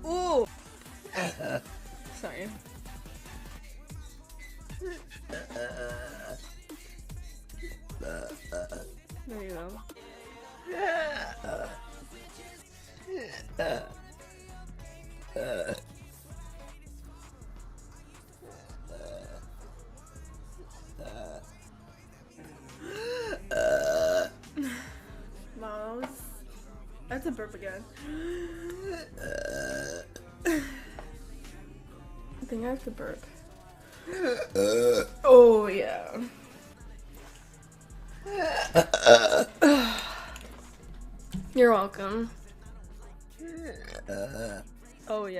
Ooh. Sorry. There you go. Mouse. That's a burp again. I think I have to burp. Oh yeah. You're welcome. Oh yeah.